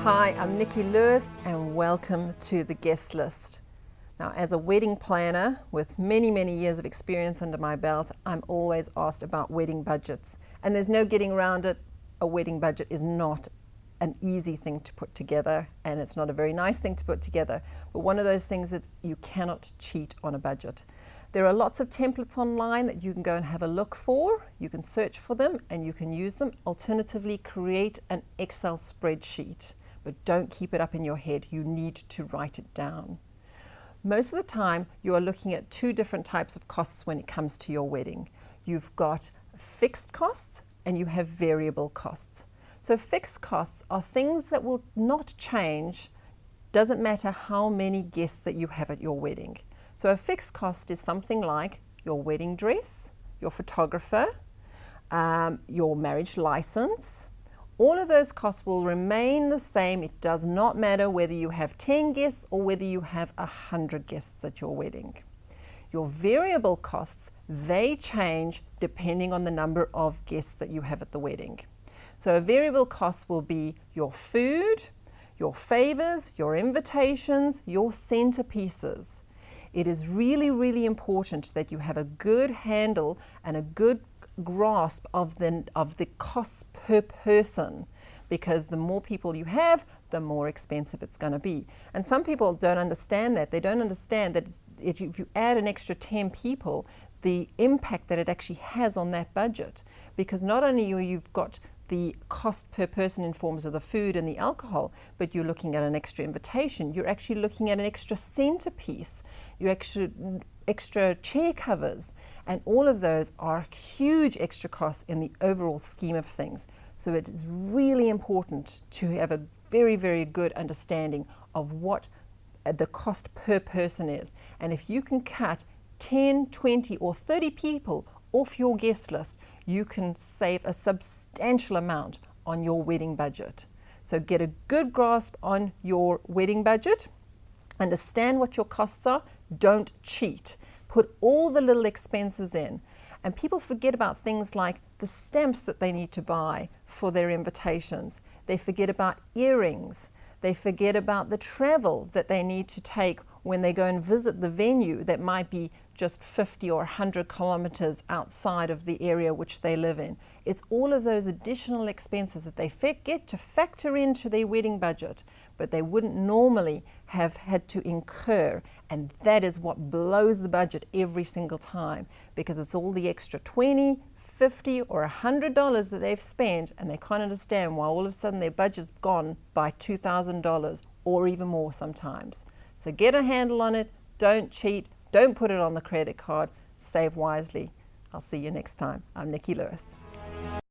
Hi, I'm Nicky Luis and welcome to the guest list. Now, as a wedding planner with many years of experience under my belt, I'm always asked about wedding budgets. And there's no getting around it. A wedding budget is not an easy thing to put together, and it's not a very nice thing to put together. But one of those things is you cannot cheat on a budget. There are lots of templates online that you can go and have a look for. You can search for them and you can use them. Alternatively, create an Excel spreadsheet, but don't keep it up in your head. You need to write it down. Most of the time, you are looking at two different types of costs when it comes to your wedding. You've got fixed costs and you have variable costs. So fixed costs are things that will not change, doesn't matter how many guests that you have at your wedding. So a fixed cost is something like your wedding dress, your photographer, your marriage license. All of those costs will remain the same. It does not matter whether you have 10 guests or whether you have 100 guests at your wedding. Your variable costs, they change depending on the number of guests that you have at the wedding. So a variable cost will be your food, your favors, your invitations, your centerpieces. It is really important that you have a good handle and a good grasp of the costs per person, because the more people you have, the more expensive it's going to be. And some people don't understand that. They don't understand that if you add an extra 10 people, the impact that it actually has on that budget. Because not only you've got the cost per person in forms of the food and the alcohol, but you're looking at an extra invitation. You're actually looking at an extra centerpiece. You extra chair covers, and all of those are huge extra costs in the overall scheme of things. So it is really important to have a very good understanding of what the cost per person is. And if you can cut 10, 20 or 30 people off your guest list, you can save a substantial amount on your wedding budget. So get a good grasp on your wedding budget, understand what your costs are, don't cheat. Put all the little expenses in. And people forget about things like the stamps that they need to buy for their invitations. They forget about earrings. They forget about the travel that they need to take when they go and visit the venue that might be just 50 or 100 kilometers outside of the area which they live in. It's all of those additional expenses that they get to factor into their wedding budget, but they wouldn't normally have had to incur. And that is what blows the budget every single time, because it's all the extra $20, $50 or $100 that they've spent, and they can't understand why all of a sudden their budget's gone by $2,000 or even more sometimes. So get a handle on it, don't cheat, don't put it on the credit card, save wisely. I'll see you next time. I'm Nicky Luis.